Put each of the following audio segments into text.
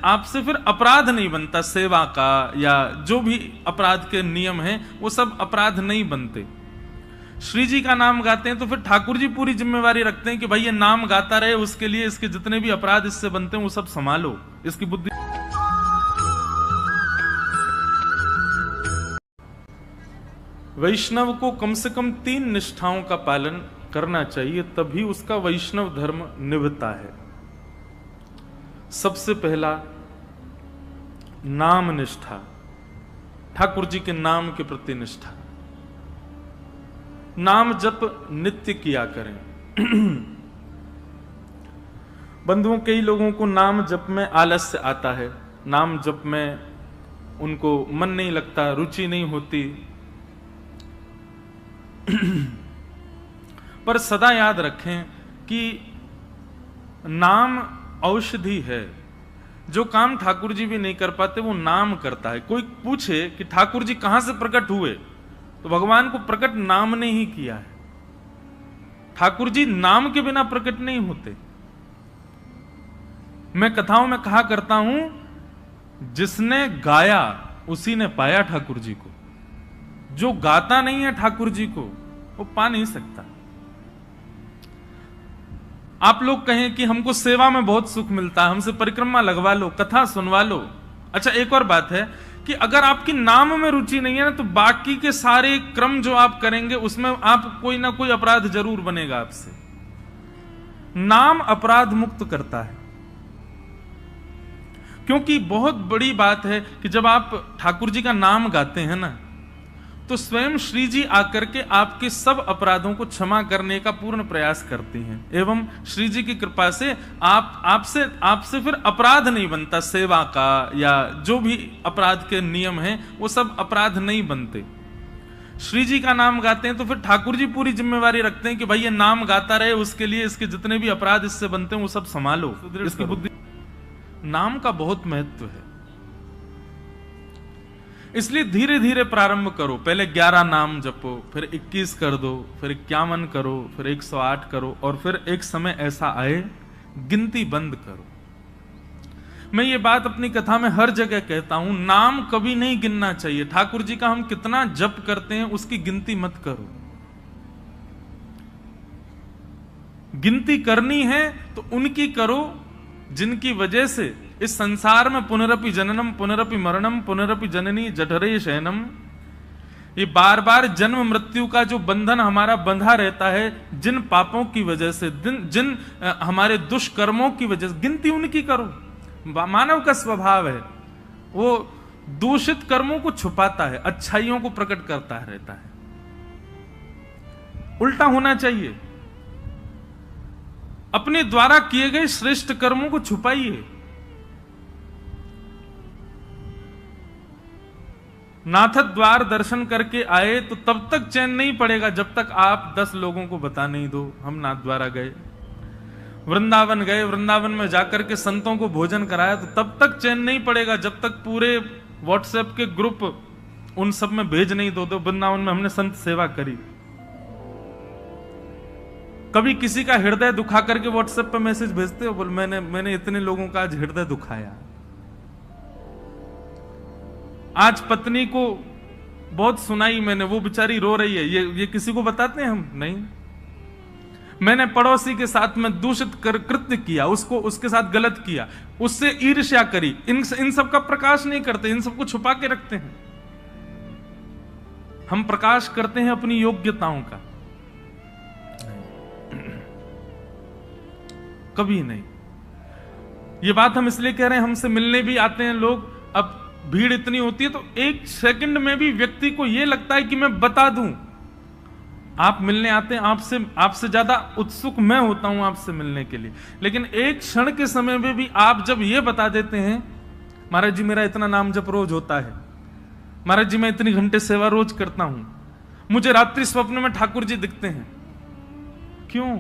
आपसे फिर अपराध नहीं बनता सेवा का, या जो भी अपराध के नियम हैं वो सब अपराध नहीं बनते। श्री जी का नाम गाते हैं तो फिर ठाकुर जी पूरी जिम्मेवारी रखते हैं कि भाई ये नाम गाता रहे, उसके लिए इसके जितने भी अपराध इससे बनते हैं वो सब संभालो, इसकी बुद्धि। वैष्णव को कम से कम 3 निष्ठाओं का पालन करना चाहिए, तभी उसका वैष्णव धर्म निभता है। सबसे पहला नाम निष्ठा, ठाकुर जी के नाम के प्रति निष्ठा। नाम जप नित्य किया करें। बंधुओं, कई लोगों को नाम जप में आलस्य आता है, नाम जप में उनको मन नहीं लगता, रुचि नहीं होती। पर सदा याद रखें कि नाम औषधि है। जो काम ठाकुर जी भी नहीं कर पाते वो नाम करता है। कोई पूछे कि ठाकुर जी कहां से प्रकट हुए, तो भगवान को प्रकट नाम ने ही किया है। ठाकुर जी नाम के बिना प्रकट नहीं होते। मैं कथाओं में कहा करता हूं, जिसने गाया उसी ने पाया ठाकुर जी को। जो गाता नहीं है ठाकुर जी को वो पा नहीं सकता। आप लोग कहें कि हमको सेवा में बहुत सुख मिलता है, हमसे परिक्रमा लगवा लो, कथा सुनवा लो। अच्छा, एक और बात है कि अगर आपकी नाम में रुचि नहीं है ना, तो बाकी के सारे क्रम जो आप करेंगे उसमें आप कोई ना कोई अपराध जरूर बनेगा आपसे। नाम अपराध मुक्त करता है। क्योंकि बहुत बड़ी बात है कि जब आप ठाकुर जी का नाम गाते हैं ना, तो स्वयं श्री जी आकर के आपके सब अपराधों को क्षमा करने का पूर्ण प्रयास करती हैं। एवं श्री जी की कृपा से आपसे फिर अपराध नहीं बनता सेवा का, या जो भी अपराध के नियम हैं वो सब अपराध नहीं बनते। श्री जी का नाम गाते हैं तो फिर ठाकुर जी पूरी जिम्मेवारी रखते हैं कि भाई ये नाम गाता रहे, उसके लिए इसके जितने भी अपराध इससे बनते हैं वो सब संभालो, इसकी बुद्धि। नाम का बहुत महत्व है, इसलिए धीरे धीरे प्रारंभ करो। पहले 11 नाम जपो, फिर 21 कर दो, फिर 51 करो, फिर 108 करो, और फिर एक समय ऐसा आए गिनती बंद करो। मैं ये बात अपनी कथा में हर जगह कहता हूं, नाम कभी नहीं गिनना चाहिए। ठाकुर जी का हम कितना जप करते हैं उसकी गिनती मत करो। गिनती करनी है तो उनकी करो जिनकी वजह से इस संसार में पुनरपि जननम पुनरपि मरणम पुनरपि जननी जठरे शयनम, ये बार बार जन्म मृत्यु का जो बंधन हमारा बंधा रहता है, जिन पापों की वजह से, जिन हमारे दुष्कर्मों की वजह से, गिनती उनकी करो। मानव का स्वभाव है, वो दूषित कर्मों को छुपाता है, अच्छाइयों को प्रकट करता रहता है। उल्टा होना चाहिए। अपने द्वारा किए गए श्रेष्ठ कर्मों को छुपाइए। नाथ द्वार दर्शन करके आए तो तब तक चैन नहीं पड़ेगा जब तक आप 10 लोगों को बता नहीं दो हम नाथ द्वारा गए। वृंदावन गए, वृंदावन में जाकर के संतों को भोजन कराया तो तब तक चैन नहीं पड़ेगा जब तक पूरे व्हाट्सएप के ग्रुप उन सब में भेज नहीं दो वृंदावन में हमने संत सेवा करी। कभी किसी का हृदय दुखा करके व्हाट्सएप पे मैसेज भेजते हो, बोल मैंने इतने लोगों का आज हृदय दुखाया। आज पत्नी को बहुत सुनाई मैंने, वो बेचारी रो रही है, ये किसी को बताते हैं हम? नहीं। मैंने पड़ोसी के साथ में दूषित कृत्य किया, उसके साथ गलत किया, उससे ईर्ष्या करी, इन सब का प्रकाश नहीं करते, इन सबको छुपा के रखते हैं। हम प्रकाश करते हैं अपनी योग्यताओं का, कभी नहीं। ये बात हम इसलिए कह रहे हैं, हमसे मिलने भी आते हैं लोग, अब भीड़ इतनी होती है तो एक सेकंड में भी व्यक्ति को यह लगता है कि मैं बता दूं। आप मिलने आते हैं, आपसे ज्यादा उत्सुक मैं होता हूं आपसे मिलने के लिए, लेकिन एक क्षण के समय में भी आप जब ये बता देते हैं, महाराज जी मेरा इतना नाम जप रोज होता है, महाराज जी मैं इतनी घंटे सेवा रोज करता हूं, मुझे रात्रि स्वप्न में ठाकुर जी दिखते हैं। क्यों?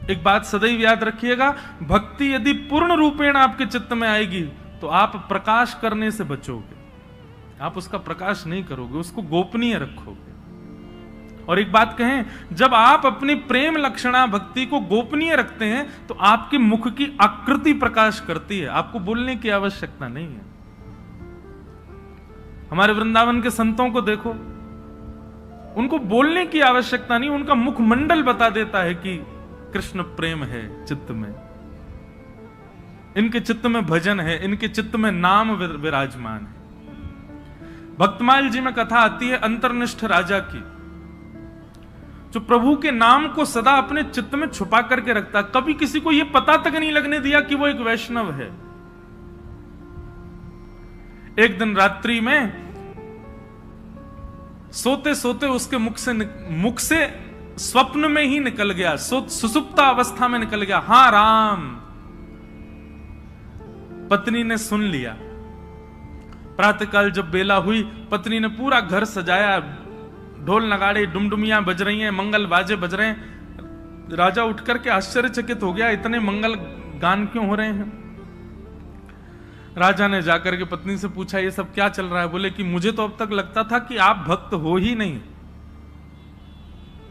एक बात सदैव याद रखिएगा, भक्ति यदि पूर्ण रूपेण आपके चित्त में आएगी तो आप प्रकाश करने से बचोगे, आप उसका प्रकाश नहीं करोगे, उसको गोपनीय रखोगे। और एक बात कहें, जब आप अपनी प्रेम लक्षणा भक्ति को गोपनीय रखते हैं तो आपके मुख की आकृति प्रकाश करती है, आपको बोलने की आवश्यकता नहीं है। हमारे वृंदावन के संतों को देखो, उनको बोलने की आवश्यकता नहीं, उनका मुखमंडल बता देता है कि कृष्ण प्रेम है चित्त में, इनके चित्त में भजन है, इनके चित्त में नाम विराजमान है। भक्तमाल जी में कथा आती है अंतर्निष्ठ राजा की, जो प्रभु के नाम को सदा अपने चित्त में छुपा करके रखता, कभी किसी को यह पता तक नहीं लगने दिया कि वो एक वैष्णव है। एक दिन रात्रि में सोते सोते उसके मुख से स्वप्न में ही निकल गया, सुसुप्ता अवस्था में निकल गया, हां राम। पत्नी ने सुन लिया। प्रातःकाल जब बेला हुई, पत्नी ने पूरा घर सजाया, ढोल नगाड़े डुमडुमियां बज रही हैं, मंगल बाजे बज रहे हैं। राजा उठ करके आश्चर्यचकित हो गया, इतने मंगल गान क्यों हो रहे हैं। राजा ने जाकर के पत्नी से पूछा, ये सब क्या चल रहा है। बोले कि मुझे तो अब तक लगता था कि आप भक्त हो ही नहीं,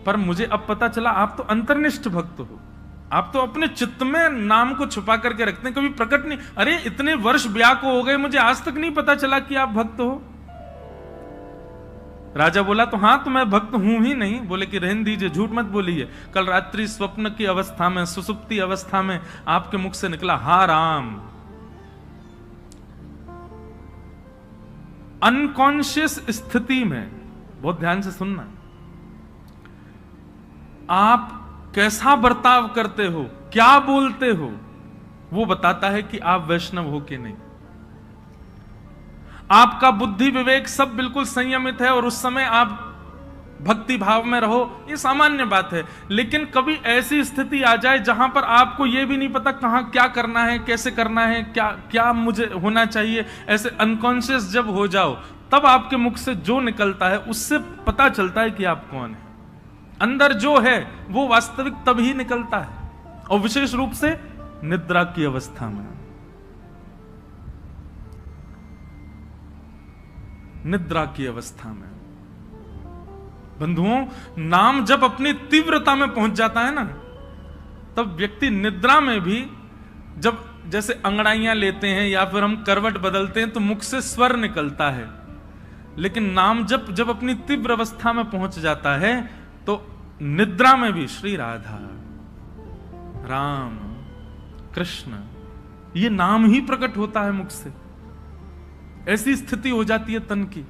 पर मुझे अब पता चला आप तो अंतर्निष्ठ भक्त हो, आप तो अपने चित्त में नाम को छुपा करके रखते हैं, कभी प्रकट नहीं। अरे इतने वर्ष ब्याह को हो गए, मुझे आज तक नहीं पता चला कि आप भक्त हो। राजा बोला, तो हां, तो मैं भक्त हूं ही नहीं। बोले कि रहने दीजिए, झूठ मत बोलिए, कल रात्रि स्वप्न की अवस्था में, सुसुप्ति अवस्था में आपके मुख से निकला हा राम। अनकॉन्शियस स्थिति में, बहुत ध्यान से सुनना, आप कैसा बर्ताव करते हो, क्या बोलते हो, वो बताता है कि आप वैष्णव हो कि नहीं। आपका बुद्धि विवेक सब बिल्कुल संयमित है और उस समय आप भक्ति भाव में रहो, ये सामान्य बात है। लेकिन कभी ऐसी स्थिति आ जाए जहां पर आपको यह भी नहीं पता कहां क्या करना है, कैसे करना है, क्या क्या मुझे होना चाहिए, ऐसे अनकॉन्शियस जब हो जाओ, तब आपके मुख से जो निकलता है उससे पता चलता है कि आप कौन है। अंदर जो है वो वास्तविक तब ही निकलता है, और विशेष रूप से निद्रा की अवस्था में। निद्रा की अवस्था में बंधुओं, नाम जब अपनी तीव्रता में पहुंच जाता है ना, तब व्यक्ति निद्रा में भी, जब जैसे अंगड़ाइयां लेते हैं या फिर हम करवट बदलते हैं तो मुख से स्वर निकलता है, लेकिन नाम जब अपनी तीव्र अवस्था में पहुंच जाता है तो निद्रा में भी श्री राधा, राम, कृष्ण, ये नाम ही प्रकट होता है मुख से। ऐसी स्थिति हो जाती है तन की।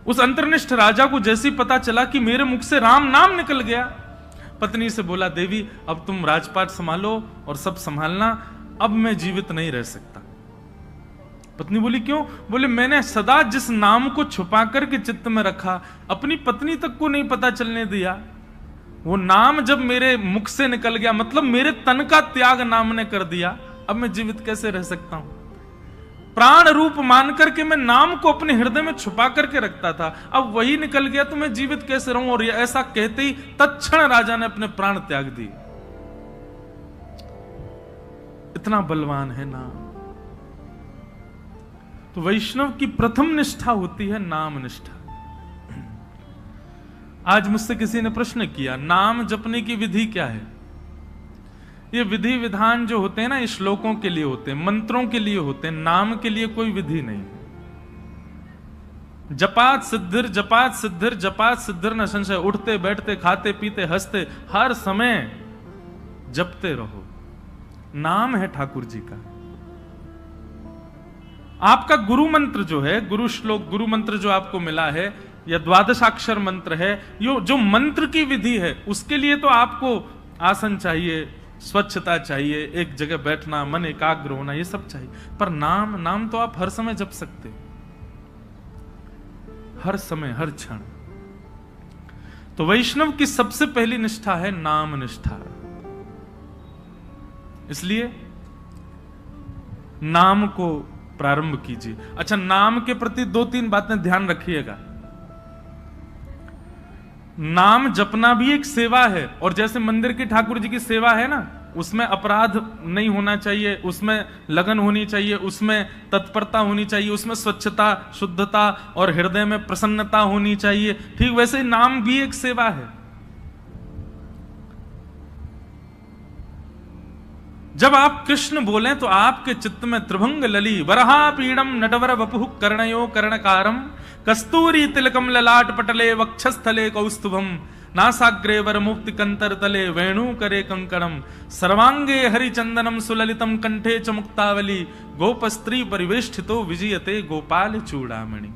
उस अंतर्निष्ठ राजा को जैसे पता चला कि मेरे मुख से राम नाम निकल गया, पत्नी से बोला, देवी अब तुम राजपाट संभालो और सब संभालना, अब मैं जीवित नहीं रह सकता। पत्नी बोली, क्यों? बोले, मैंने सदा जिस नाम को छुपा करके चित्त में रखा, अपनी पत्नी तक को नहीं पता चलने दिया, वो नाम जब मेरे मुख से निकल गया, मतलब मेरे तन का त्याग नाम ने कर दिया, अब मैं जीवित कैसे रह सकता हूं। प्राण रूप मान करके मैं नाम को अपने हृदय में छुपा करके रखता था, अब वही निकल गया तो मैं जीवित कैसे रहूं। और ऐसा कहते ही तत्क्षण राजा ने अपने प्राण त्याग दिए। इतना बलवान है नाम। तो वैष्णव की प्रथम निष्ठा होती है नाम निष्ठा। आज मुझसे किसी ने प्रश्न किया, नाम जपने की विधि क्या है? ये विधि विधान जो होते हैं ना, ये श्लोकों के लिए होते हैं, मंत्रों के लिए होते हैं, नाम के लिए कोई विधि नहीं है। जपात सिद्धिर जपात सिद्धिर जपात सिद्धिर न संशय। उठते बैठते खाते पीते हंसते हर समय जपते रहो, नाम है ठाकुर जी का। आपका गुरु मंत्र जो है, गुरु श्लोक, गुरु मंत्र जो आपको मिला है, या द्वादशाक्षर मंत्र है, जो मंत्र की विधि है, उसके लिए तो आपको आसन चाहिए, स्वच्छता चाहिए, एक जगह बैठना, मन एकाग्र होना, ये सब चाहिए। पर नाम तो आप हर समय जप सकते, हर समय हर क्षण। तो वैष्णव की सबसे पहली निष्ठा है नाम निष्ठा। इसलिए नाम को प्रारंभ कीजिए। अच्छा, नाम के प्रति 2-3 बातें ध्यान रखिएगा। नाम जपना भी एक सेवा है, और जैसे मंदिर की ठाकुर जी की सेवा है ना, उसमें अपराध नहीं होना चाहिए, उसमें लगन होनी चाहिए, उसमें तत्परता होनी चाहिए, उसमें स्वच्छता, शुद्धता और हृदय में प्रसन्नता होनी चाहिए। ठीक वैसे नाम भी एक सेवा है। जब आप कृष्ण बोलें तो आपके चित्त में त्रिभंग लली वरहा पीड़म नटवर वपुः कर्णयो कर्णकारम कस्तूरी तिलकम ललाट पटले वक्षस्थले कौस्तुभम नासाग्रे वर मुक्ति कंतर तले वेणु करे कंकणम सर्वांगे हरिचंदनम सुललितम कंठे च मुक्तावली गोप स्त्री परिवेष्टितो विजयते गोपाल चूड़ामणि।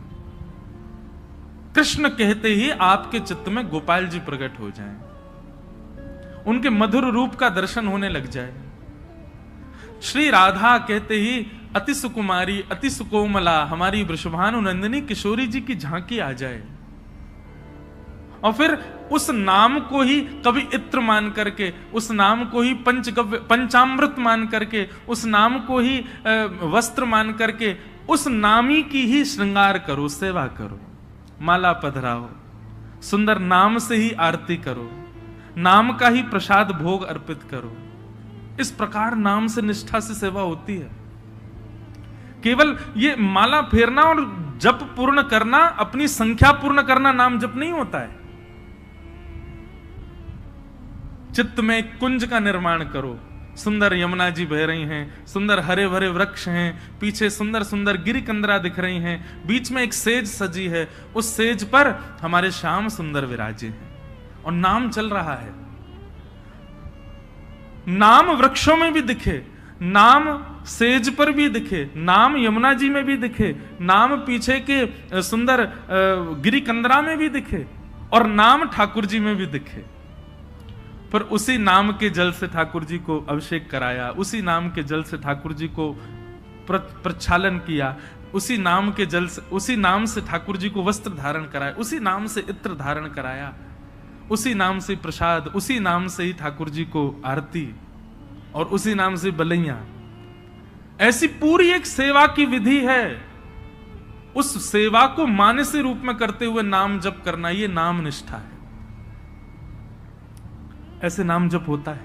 कृष्ण कहते ही आपके चित्त में गोपाल जी प्रकट हो जाएं, उनके मधुर रूप का दर्शन होने लग जाए। श्री राधा कहते ही अति सुकुमारी अति सुकोमला हमारी वृषभानु नंदिनी किशोरी जी की झांकी आ जाए, और फिर उस नाम को ही कभी इत्र मान करके, उस नाम को ही पंचगव्य पंचामृत मान करके, उस नाम को ही वस्त्र मान करके, उस नामी की ही श्रृंगार करो, सेवा करो, माला पधराओ, सुंदर नाम से ही आरती करो, नाम का ही प्रसाद भोग अर्पित करो। इस प्रकार नाम से निष्ठा से सेवा होती है। केवल ये माला फेरना और जप पूर्ण करना, अपनी संख्या पूर्ण करना नाम जप नहीं होता है। चित्त में एक कुंज का निर्माण करो, सुंदर यमुना जी बह रही हैं, सुंदर हरे भरे वृक्ष हैं, पीछे सुंदर सुंदर गिरिकंदरा दिख रही हैं, बीच में एक सेज सजी है, उस सेज पर हमारे श्याम सुंदर विराजे हैं और नाम चल रहा है। नाम वृक्षों में भी दिखे, नाम सेज पर भी दिखे, नाम यमुना जी में भी दिखे, नाम पीछे के सुंदर गिरिकंदरा में भी दिखे, और नाम ठाकुर जी में भी दिखे। पर उसी नाम के जल से ठाकुर जी को अभिषेक कराया, उसी नाम के जल से ठाकुर जी को प्रक्षालन किया, उसी नाम के जल से, उसी नाम से ठाकुर जी को वस्त्र धारण कराया, उसी नाम से इत्र धारण कराया, उसी नाम से प्रसाद, उसी नाम से ही ठाकुर जी को आरती, और उसी नाम से बलैया। ऐसी पूरी एक सेवा की विधि है। उस सेवा को मानसी रूप में करते हुए नाम जप करना, ये नाम निष्ठा है। ऐसे नाम जप होता है।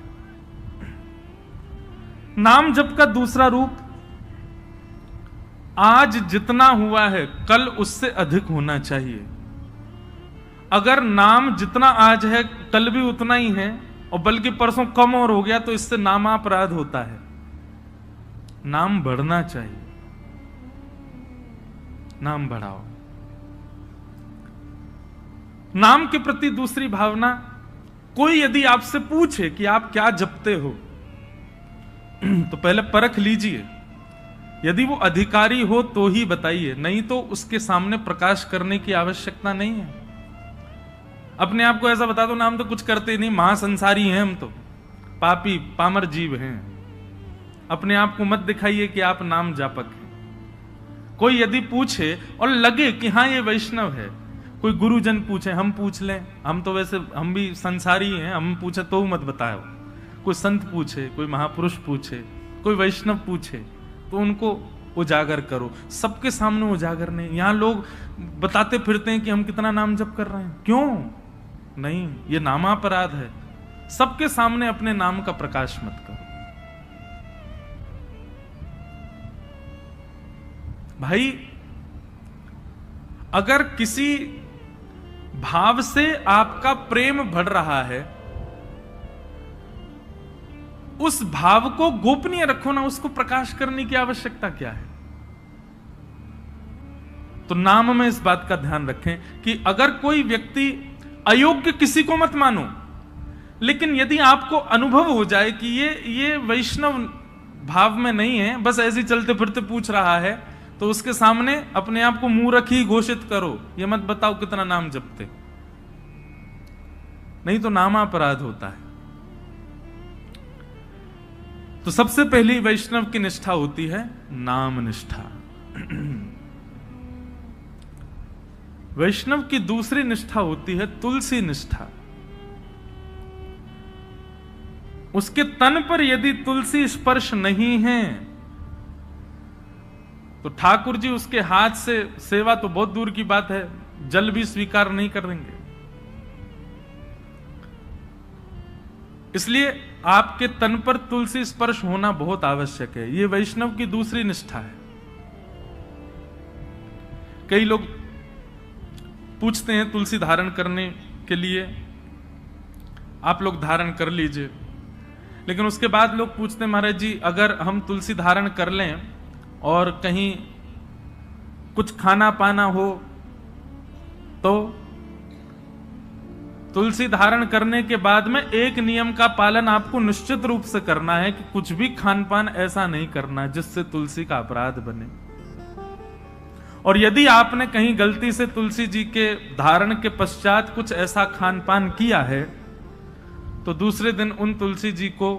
नाम जप का दूसरा रूप, आज जितना हुआ है कल उससे अधिक होना चाहिए। अगर नाम जितना आज है कल भी उतना ही है, और बल्कि परसों कम और हो गया, तो इससे नामापराध होता है। नाम बढ़ना चाहिए, नाम बढ़ाओ। नाम के प्रति दूसरी भावना, कोई यदि आपसे पूछे कि आप क्या जपते हो, तो पहले परख लीजिए। यदि वो अधिकारी हो तो ही बताइए, नहीं तो उसके सामने प्रकाश करने की आवश्यकता नहीं है। अपने आप को ऐसा बता दो ना, हम तो कुछ करते ही नहीं, महासंसारी हैं हम, तो पापी पामर जीव हैं। अपने आप को मत दिखाइए कि आप नाम जापक हैं। कोई यदि पूछे और लगे कि हाँ ये वैष्णव है, कोई गुरुजन पूछे, हम पूछ लें, हम तो वैसे हम भी संसारी हैं, हम पूछे तो मत बताओ। कोई संत पूछे, कोई महापुरुष पूछे, कोई वैष्णव पूछे, तो उनको उजागर करो। सबके सामने उजागर नहीं। यहां लोग बताते फिरते हैं कि हम कितना नाम जप कर रहे हैं, क्यों नहीं, ये नामापराध है। सबके सामने अपने नाम का प्रकाश मत करो। भाई, अगर किसी भाव से आपका प्रेम बढ़ रहा है, उस भाव को गोपनीय रखो ना, उसको प्रकाश करने की आवश्यकता क्या है। तो नाम में इस बात का ध्यान रखें कि अगर कोई व्यक्ति अयोग्य, किसी को मत मानो, लेकिन यदि आपको अनुभव हो जाए कि ये वैष्णव भाव में नहीं है, बस ऐसे चलते फिरते पूछ रहा है, तो उसके सामने अपने आप को मूर्ख ही घोषित करो। ये मत बताओ कितना नाम जपते, नहीं तो नामापराध होता है। तो सबसे पहली वैष्णव की निष्ठा होती है नाम निष्ठा। वैष्णव की दूसरी निष्ठा होती है तुलसी निष्ठा। उसके तन पर यदि तुलसी स्पर्श नहीं है, तो ठाकुर जी उसके हाथ से सेवा तो बहुत दूर की बात है, जल भी स्वीकार नहीं करेंगे। इसलिए आपके तन पर तुलसी स्पर्श होना बहुत आवश्यक है। ये वैष्णव की दूसरी निष्ठा है। कई लोग पूछते हैं तुलसी धारण करने के लिए, आप लोग धारण कर लीजिए, लेकिन उसके बाद लोग पूछते हैं महाराज जी अगर हम तुलसी धारण कर लें और कहीं कुछ खाना पाना हो तो? तुलसी धारण करने के बाद में एक नियम का पालन आपको निश्चित रूप से करना है कि कुछ भी खान पान ऐसा नहीं करना जिससे तुलसी का अपराध बने। और यदि आपने कहीं गलती से तुलसी जी के धारण के पश्चात कुछ ऐसा खान पान किया है तो दूसरे दिन उन तुलसी जी को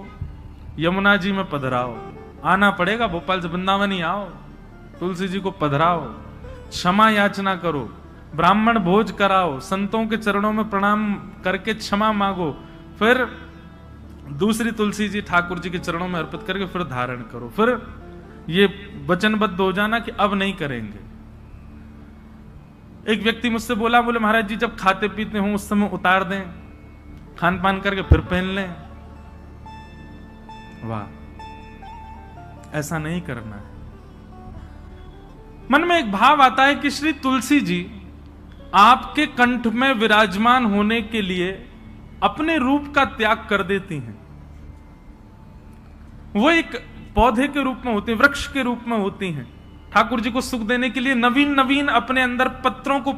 यमुना जी में पधराओ। आना पड़ेगा, भोपाल से वृंदावन ही आओ, तुलसी जी को पधराओ, क्षमा याचना करो, ब्राह्मण भोज कराओ, संतों के चरणों में प्रणाम करके क्षमा मांगो, फिर दूसरी तुलसी जी ठाकुर जी के चरणों में अर्पित करके फिर धारण करो। फिर ये वचनबद्ध हो जाना कि अब नहीं करेंगे। एक व्यक्ति मुझसे बोला, बोले महाराज जी जब खाते पीते हो उस समय उतार दें, खान पान करके फिर पहन लें। वाह, ऐसा नहीं करना है। मन में एक भाव आता है कि श्री तुलसी जी आपके कंठ में विराजमान होने के लिए अपने रूप का त्याग कर देती हैं। वो एक पौधे के रूप में होती हैं, वृक्ष के रूप में होती हैं। ठाकुर जी को सुख देने के लिए नवीन नवीन अपने अंदर पत्रों को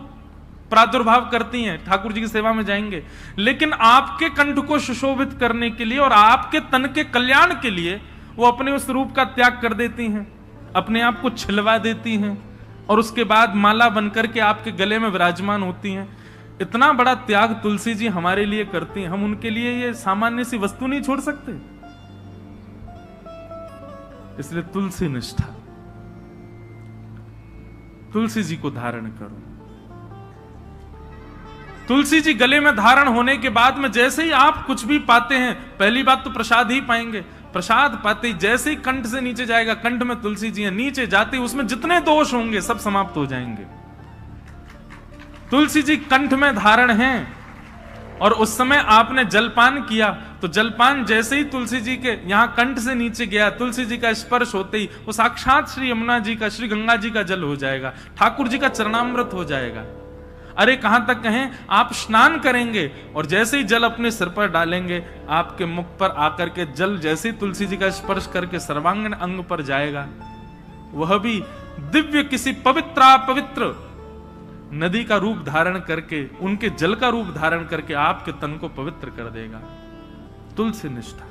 प्रादुर्भाव करती हैं, ठाकुर जी की सेवा में जाएंगे। लेकिन आपके कंठ को सुशोभित करने के लिए और आपके तन के कल्याण के लिए वो अपने उस रूप का त्याग कर देती हैं, अपने आप को छिलवा देती हैं और उसके बाद माला बनकर के आपके गले में विराजमान होती हैं। इतना बड़ा त्याग तुलसी जी हमारे लिए करती हैं, हम उनके लिए ये सामान्य सी वस्तु नहीं छोड़ सकते। इसलिए तुलसी निष्ठा, तुलसी जी को धारण करो। तुलसी जी गले में धारण होने के बाद में जैसे ही आप कुछ भी पाते हैं, पहली बात तो प्रसाद ही पाएंगे। प्रसाद पाते ही जैसे ही कंठ से नीचे जाएगा, कंठ में तुलसी जी है, नीचे जाते ही उसमें जितने दोष होंगे सब समाप्त हो जाएंगे। तुलसी जी कंठ में धारण हैं और उस समय आपने जलपान किया तो जलपान जैसे ही तुलसी जी के यहां कंठ से नीचे गया, तुलसी जी का स्पर्श होते ही वो साक्षात श्री यमुना जी का, श्री गंगा जी का जल हो जाएगा, ठाकुर जी का चरणामृत हो जाएगा। अरे कहां तक कहें, आप स्नान करेंगे और जैसे ही जल अपने सिर पर डालेंगे, आपके मुख पर आकर के जल जैसे ही तुलसी जी का स्पर्श करके सर्वांगीण अंग पर जाएगा, वह भी दिव्य किसी पवित्र नदी का रूप धारण करके, उनके जल का रूप धारण करके आपके तन को पवित्र कर देगा। तुलसी निष्ठा।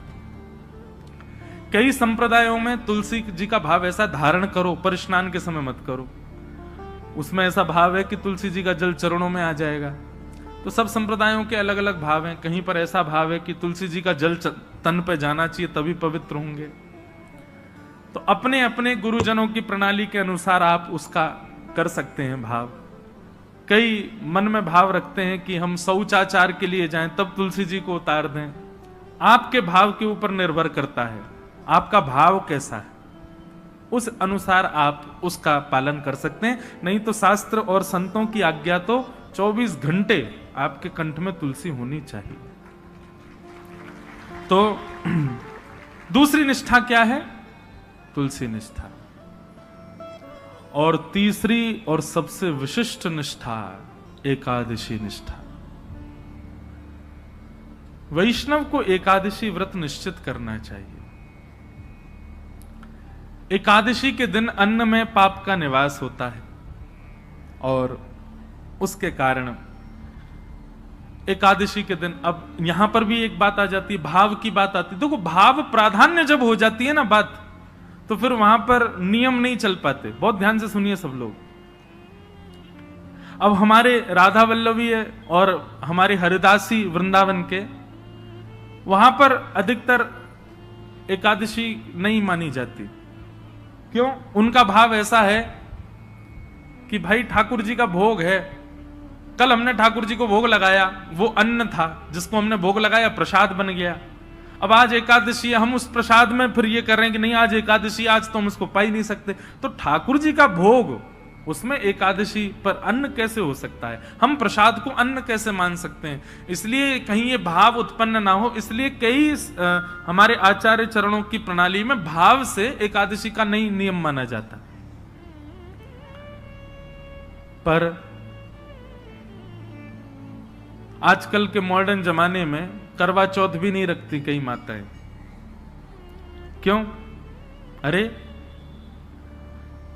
कई संप्रदायों में तुलसी जी का भाव ऐसा, धारण करो पर स्नान के समय मत करो। उसमें ऐसा भाव है कि तुलसी जी का जल चरणों में आ जाएगा। तो सब संप्रदायों के अलग अलग भाव हैं। कहीं पर ऐसा भाव है कि तुलसी जी का जल तन पे जाना चाहिए तभी पवित्र होंगे। तो अपने अपने गुरुजनों की प्रणाली के अनुसार आप उसका कर सकते हैं भाव। कई मन में भाव रखते हैं कि हम शौचाचार के लिए जाएं तब तुलसी जी को उतार दें। आपके भाव के ऊपर निर्भर करता है, आपका भाव कैसा है, उस अनुसार आप उसका पालन कर सकते हैं। नहीं तो शास्त्र और संतों की आज्ञा तो 24 घंटे आपके कंठ में तुलसी होनी चाहिए। तो दूसरी निष्ठा क्या है? तुलसी निष्ठा। और तीसरी और सबसे विशिष्ट निष्ठा एकादशी निष्ठा। वैष्णव को एकादशी व्रत निश्चित करना चाहिए। एकादशी के दिन अन्न में पाप का निवास होता है और उसके कारण एकादशी के दिन, अब यहां पर भी एक बात आ जाती है, भाव की बात आती है। देखो, भाव प्राधान्य जब हो जाती है ना बात, तो फिर वहां पर नियम नहीं चल पाते। बहुत ध्यान से सुनिए सब लोग। अब हमारे राधा वल्लभी है और हमारे हरिदासी वृंदावन के, वहां पर अधिकतर एकादशी नहीं मानी जाती। क्यों? उनका भाव ऐसा है कि भाई ठाकुर जी का भोग है, कल हमने ठाकुर जी को भोग लगाया, वो अन्न था जिसको हमने भोग लगाया, प्रसाद बन गया। अब आज एकादशी है, हम उस प्रसाद में फिर ये कर रहे हैं कि नहीं आज एकादशी, आज तो हम उसको पा ही नहीं सकते। तो ठाकुर जी का भोग उसमें एकादशी पर अन्न कैसे हो सकता है? हम प्रसाद को अन्न कैसे मान सकते हैं? इसलिए कहीं ये भाव उत्पन्न ना हो, इसलिए कई हमारे आचार्य चरणों की प्रणाली में भाव से एकादशी का नई नियम माना जाता। पर आजकल के मॉडर्न जमाने में करवा चौथ भी नहीं रखती कई माताएं। क्यों? अरे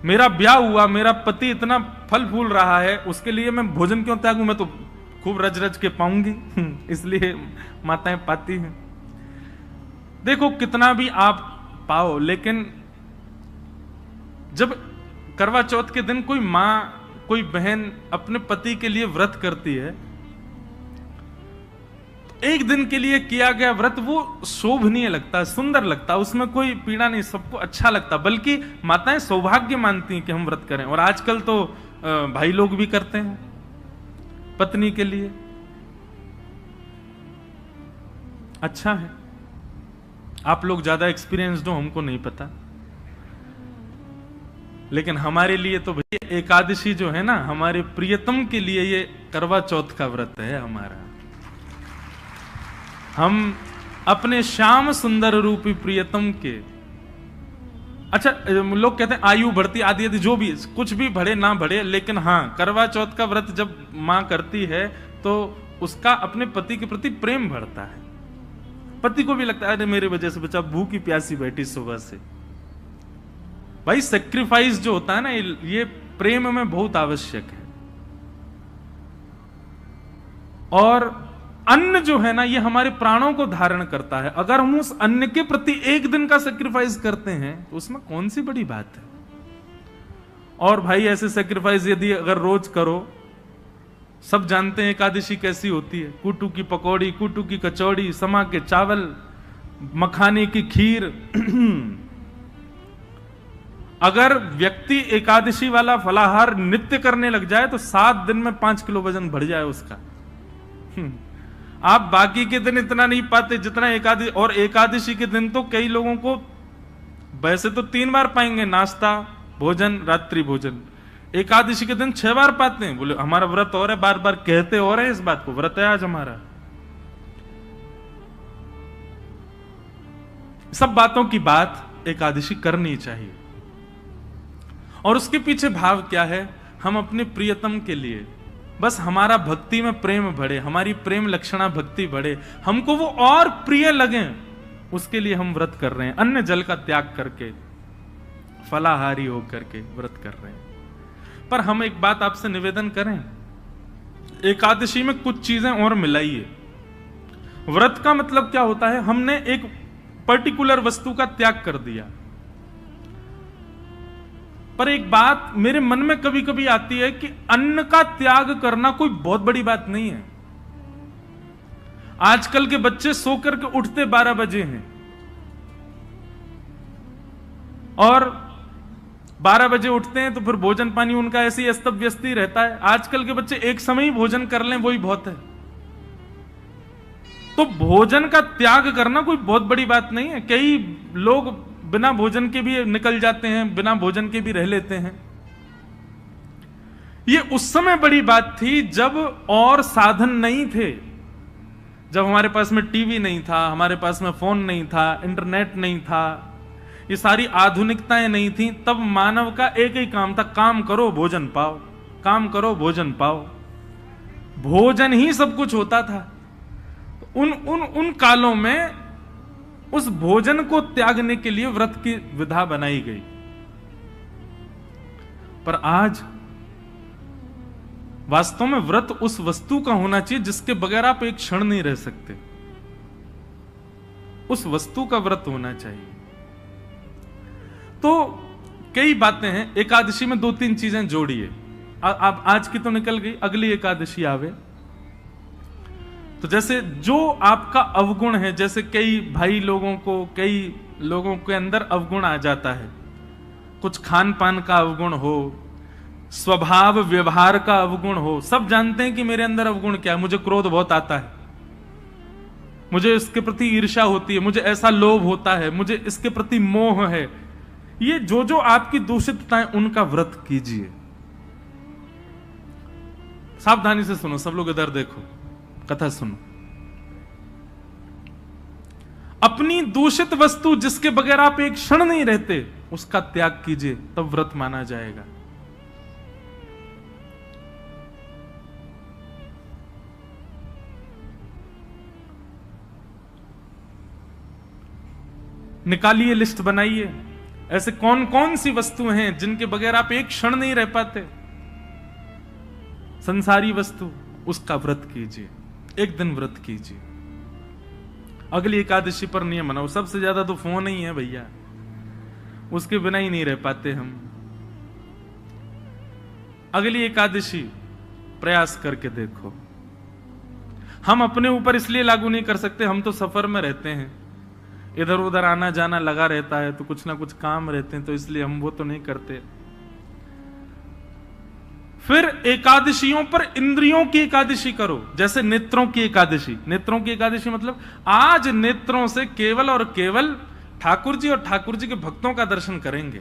मेरा ब्याह हुआ, मेरा पति इतना फल फूल रहा है, उसके लिए मैं भोजन क्यों त्यागूं? मैं तो खूब रज रज के पाऊंगी। इसलिए माताएं पाती हैं। देखो कितना भी आप पाओ, लेकिन जब करवा चौथ के दिन कोई मां, कोई बहन अपने पति के लिए व्रत करती है, एक दिन के लिए किया गया व्रत वो शोभनीय लगता है, सुंदर लगता है, उसमें कोई पीड़ा नहीं, सबको अच्छा लगता। बल्कि माताएं सौभाग्य मानती हैं कि हम व्रत करें। और आजकल तो भाई लोग भी करते हैं पत्नी के लिए। अच्छा है, आप लोग ज्यादा एक्सपीरियंस्ड हो, हमको नहीं पता। लेकिन हमारे लिए तो भैया एकादशी जो है ना, हमारे प्रियतम के लिए ये करवा चौथ का व्रत है हमारा। हम अपने श्याम सुंदर रूपी प्रियतम के, अच्छा लोग कहते हैं आयु बढ़ती आदि आदि, जो भी कुछ भी बढ़े ना बढ़े, लेकिन हाँ करवा चौथ का व्रत जब मां करती है तो उसका अपने पति के प्रति प्रेम बढ़ता है। पति को भी लगता है अरे मेरे वजह से बच्चा भूखी प्यासी बैठी सुबह से। भाई सेक्रीफाइस जो होता है ना, ये प्रेम में बहुत आवश्यक है। और अन्न जो है ना, ये हमारे प्राणों को धारण करता है। अगर हम उस अन्न के प्रति एक दिन का सेक्रीफाइस करते हैं तो उसमें कौन सी बड़ी बात है? और भाई ऐसे सेक्रीफाइस यदि अगर रोज करो, सब जानते हैं एकादशी कैसी होती है। कुटू की पकौड़ी, कुटू की कचौड़ी, समा के चावल, मखाने की खीर। अगर व्यक्ति एकादशी वाला फलाहार नित्य करने लग जाए तो 7 दिन में 5 किलो वजन बढ़ जाए उसका। आप बाकी के दिन इतना नहीं पाते जितना एकादशी। और एकादशी के दिन तो कई लोगों को वैसे तो 3 बार पाएंगे, नाश्ता, भोजन, रात्रि भोजन। एकादशी के दिन 6 बार पाते हैं। बोले हमारा व्रत और है, बार बार कहते और है इस बात को, व्रत है आज हमारा। सब बातों की बात एकादशी करनी चाहिए। और उसके पीछे भाव क्या है? हम अपने प्रियतम के लिए बस हमारा भक्ति में प्रेम बढ़े, हमारी प्रेम लक्षणा भक्ति बढ़े, हमको वो और प्रिय लगे, उसके लिए हम व्रत कर रहे हैं। अन्न जल का त्याग करके, फलाहारी होकर के व्रत कर रहे हैं। पर हम एक बात आपसे निवेदन करें, एकादशी में कुछ चीजें और मिलाइए। व्रत का मतलब क्या होता है? हमने एक पर्टिकुलर वस्तु का त्याग कर दिया। पर एक बात मेरे मन में कभी कभी आती है कि अन्न का त्याग करना कोई बहुत बड़ी बात नहीं है। आजकल के बच्चे सो करके उठते 12 बजे हैं और 12 बजे उठते हैं तो फिर भोजन पानी उनका ऐसे ही अस्त व्यस्त ही रहता है। आजकल के बच्चे एक समय ही भोजन कर लें वही बहुत है। तो भोजन का त्याग करना कोई बहुत बड़ी बात नहीं है। कई लोग बिना भोजन के भी निकल जाते हैं, बिना भोजन के भी रह लेते हैं। ये उस समय बड़ी बात थी जब और साधन नहीं थे, जब हमारे पास में टीवी नहीं था, हमारे पास में फोन नहीं था, इंटरनेट नहीं था, ये सारी आधुनिकताएं नहीं थी। तब मानव का एक ही काम था, काम करो भोजन पाओ, काम करो भोजन पाओ। भोजन ही सब कुछ होता था। उन कालों में उस भोजन को त्यागने के लिए व्रत की विधा बनाई गई। पर आज वास्तव में व्रत उस वस्तु का होना चाहिए जिसके बगैर आप एक क्षण नहीं रह सकते। उस वस्तु का व्रत होना चाहिए। तो कई बातें हैं। एकादशी में 2-3 चीजें जोड़िए। अब आज की तो निकल गई, अगली एकादशी आवे तो जैसे जो आपका अवगुण है, जैसे कई भाई लोगों को, कई लोगों के अंदर अवगुण आ जाता है, कुछ खान पान का अवगुण हो, स्वभाव व्यवहार का अवगुण हो। सब जानते हैं कि मेरे अंदर अवगुण क्या है। मुझे क्रोध बहुत आता है, मुझे इसके प्रति ईर्ष्या होती है, मुझे ऐसा लोभ होता है, मुझे इसके प्रति मोह है। ये जो जो आपकी दूषितताएं, उनका व्रत कीजिए। सावधानी से सुनो, सब लोग इधर देखो, कथा सुनो। अपनी दूषित वस्तु जिसके बगैर आप एक क्षण नहीं रहते, उसका त्याग कीजिए, तब व्रत माना जाएगा। निकालिए, लिस्ट बनाइए, ऐसे कौन कौन सी वस्तुएं हैं जिनके बगैर आप एक क्षण नहीं रह पाते। संसारी वस्तु, उसका व्रत कीजिए, एक दिन व्रत कीजिए। अगली एकादशी पर नियम बनाओ। सबसे ज्यादा तो फोन ही है भैया, उसके बिना ही नहीं रह पाते हम। अगली एकादशी प्रयास करके देखो। हम अपने ऊपर इसलिए लागू नहीं कर सकते, हम तो सफर में रहते हैं, इधर उधर आना जाना लगा रहता है, तो कुछ ना कुछ काम रहते हैं, तो इसलिए हम वो तो नहीं करते। फिर एकादशियों पर इंद्रियों की एकादशी करो, जैसे नेत्रों की एकादशी। नेत्रों की एकादशी मतलब आज नेत्रों से केवल और केवल ठाकुर जी और ठाकुर जी के भक्तों का दर्शन करेंगे।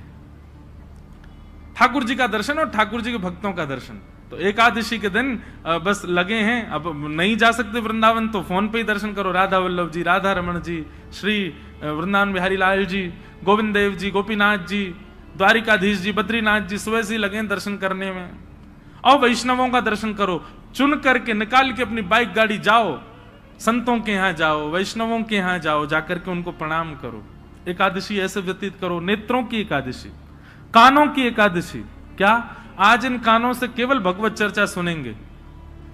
ठाकुर जी का दर्शन और ठाकुर जी के भक्तों का दर्शन। तो एकादशी के दिन बस लगे हैं, अब नहीं जा सकते वृंदावन तो फोन पे ही दर्शन करो। राधा वल्लभ जी, राधा रमण जी, श्री वृंदावन बिहारी लाल जी, गोविंद देव जी, गोपीनाथ जी, द्वारिकाधीश जी, बद्रीनाथ जी, सुबह से लगे दर्शन करने में। और वैष्णवों का दर्शन करो, चुन करके निकाल के अपनी बाइक गाड़ी जाओ, संतों के यहां जाओ, वैष्णवों के यहां जाओ, जाकर के उनको प्रणाम करो। एकादशी ऐसे व्यतीत करो। नेत्रों की एकादशी। कानों की एकादशी क्या? आज इन कानों से केवल भगवत चर्चा सुनेंगे,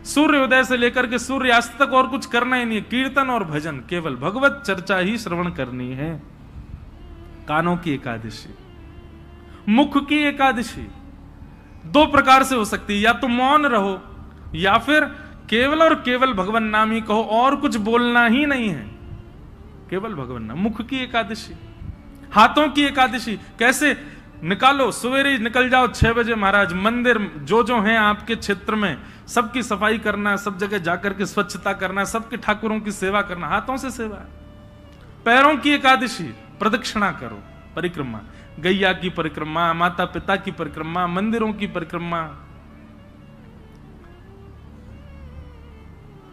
सूर्योदय से लेकर के सूर्यास्त तक और कुछ करना ही नहीं है। कीर्तन और भजन, केवल भगवत चर्चा ही श्रवण करनी है। कानों की एकादशी। मुख की एकादशी दो प्रकार से हो सकती है, या तो मौन रहो, या फिर केवल और केवल भगवान नाम ही कहो, और कुछ बोलना ही नहीं है, केवल भगवान नाम। मुख की एकादशी। हाथों की एकादशी कैसे? निकालो, सवेरे निकल जाओ 6 बजे महाराज, मंदिर जो हैं आपके क्षेत्र में सबकी सफाई करना, सब जगह जाकर के स्वच्छता करना, सबके ठाकुरों की सेवा करना, हाथों से सेवा। पैरों की एकादशी, प्रदक्षिणा करो, परिक्रमा, गैया की परिक्रमा, माता पिता की परिक्रमा, मंदिरों की परिक्रमा।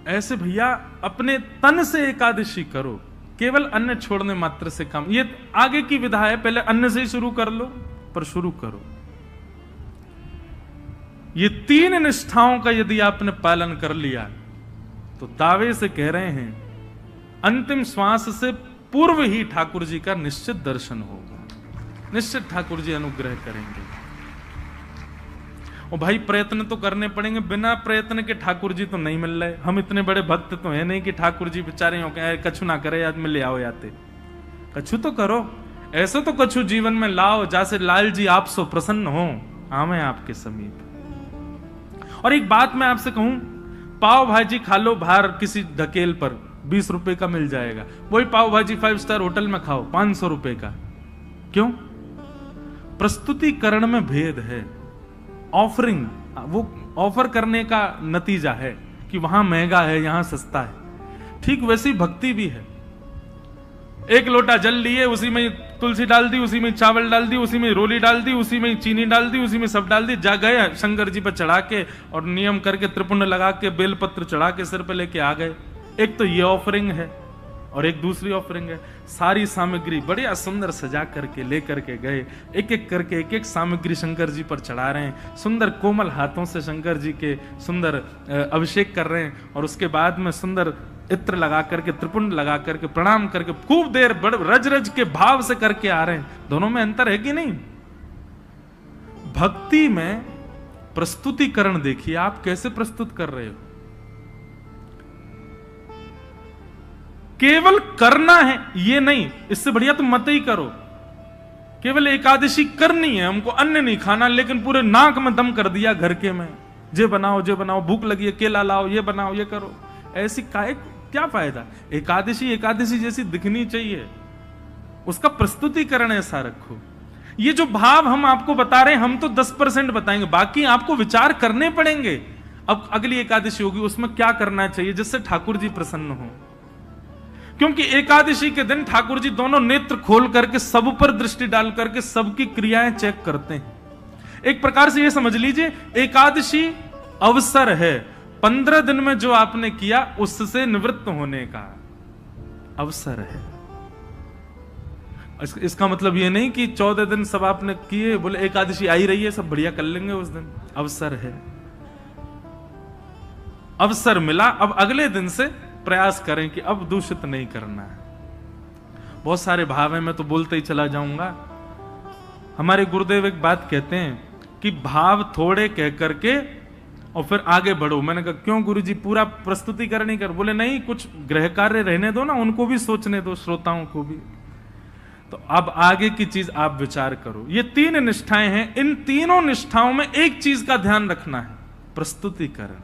ऐसे भैया अपने तन से एकादशी करो, केवल अन्न छोड़ने मात्र से काम। ये आगे की विधा है, पहले अन्न से ही शुरू कर लो, पर शुरू करो। ये 3 निष्ठाओं का यदि आपने पालन कर लिया तो दावे से कह रहे हैं अंतिम श्वास से पूर्व ही ठाकुर जी का निश्चित दर्शन होगा, निश्चित ठाकुर जी अनुग्रह करेंगे। और भाई प्रयत्न तो करने पड़ेंगे, बिना प्रयत्न के ठाकुर जी तो नहीं मिल रहे। हम इतने बड़े भक्त तो है नहीं कि ठाकुर जी बेचारे हो के कछु ना करे, आज में ले आओ याते। कछु तो करो, ऐसे तो कछु जीवन में लाओ जैसे लाल जी आप सो प्रसन्न हो, आवे आपके समीप। और एक बात मैं आपसे कहूं, पाव भाजी खा लो बाहर किसी ढकेल पर, 20 रुपए का मिल जाएगा। वही पाव भाजी 5 स्टार होटल में खाओ 500 रुपए का। क्यों? प्रस्तुतिकरण में भेद है। ऑफरिंग, वो ऑफर करने का नतीजा है कि वहां महंगा है, यहां सस्ता है। ठीक वैसी भक्ति भी है। एक लोटा जल लिए, उसी में तुलसी डाल दी, उसी में चावल डाल दी, उसी में रोली डाल दी, उसी में चीनी डाल दी, उसी में सब डाल दी, जा गए शंकर जी पर चढ़ा के और नियम करके त्रिपुंड लगा के बेलपत्र चढ़ा के सिर पे लेके आ गए। एक तो ये ऑफरिंग है और एक दूसरी ऑफरिंग है, सारी सामग्री बढ़िया सुंदर सजा करके लेकर के गए, एक एक करके एक एक सामग्री शंकर जी पर चढ़ा रहे हैं, सुंदर कोमल हाथों से शंकर जी के सुंदर अभिषेक कर रहे हैं, और उसके बाद में सुंदर इत्र लगा करके त्रिपुंड लगा करके प्रणाम करके खूब देर रज रज के भाव से करके आ रहे हैं। दोनों में अंतर है कि नहीं? भक्ति में प्रस्तुतिकरण देखिए, आप कैसे प्रस्तुत कर रहे हो। केवल करना है ये नहीं, इससे बढ़िया तुम मत ही करो। केवल एकादशी करनी है, हमको अन्न नहीं खाना, लेकिन पूरे नाक में दम कर दिया घर के में, जे बनाओ, भूख लगी है केला लाओ, ये बनाओ, ये करो। ऐसी क्या फायदा? एकादशी एकादशी जैसी दिखनी चाहिए, उसका प्रस्तुतिकरण ऐसा रखो। ये जो भाव हम आपको बता रहे हैं, हम तो 10% बताएंगे, बाकी आपको विचार करने पड़ेंगे। अब अगली एकादशी होगी, उसमें क्या करना चाहिए जिससे ठाकुर जी प्रसन्न हो। क्योंकि एकादशी के दिन ठाकुर जी दोनों नेत्र खोल करके सब पर दृष्टि डाल करके सबकी क्रियाएं चेक करते हैं। एक प्रकार से यह समझ लीजिए, एकादशी अवसर है 15 दिन में जो आपने किया उससे निवृत्त होने का अवसर है। इसका मतलब ये नहीं कि 14 दिन सब आपने किए, बोले एकादशी आई रही है सब बढ़िया कर लेंगे उस दिन। अवसर है, अवसर मिला, अब अगले दिन से प्रयास करें कि अब दूषित नहीं करना है। बहुत सारे भाव हैं, मैं तो बोलते ही चला जाऊंगा। हमारे गुरुदेव एक बात कहते हैं कि भाव थोड़े कह करके और फिर आगे बढ़ो। मैंने कहा क्यों गुरुजी, पूरा प्रस्तुतिकरण ही कर? बोले नहीं, कुछ गृह कार्य रहने दो ना, उनको भी सोचने दो, श्रोताओं को भी। तो अब आगे की चीज आप विचार करो। ये 3 निष्ठाएं हैं, इन तीनों निष्ठाओं में एक चीज का ध्यान रखना है, प्रस्तुतिकरण।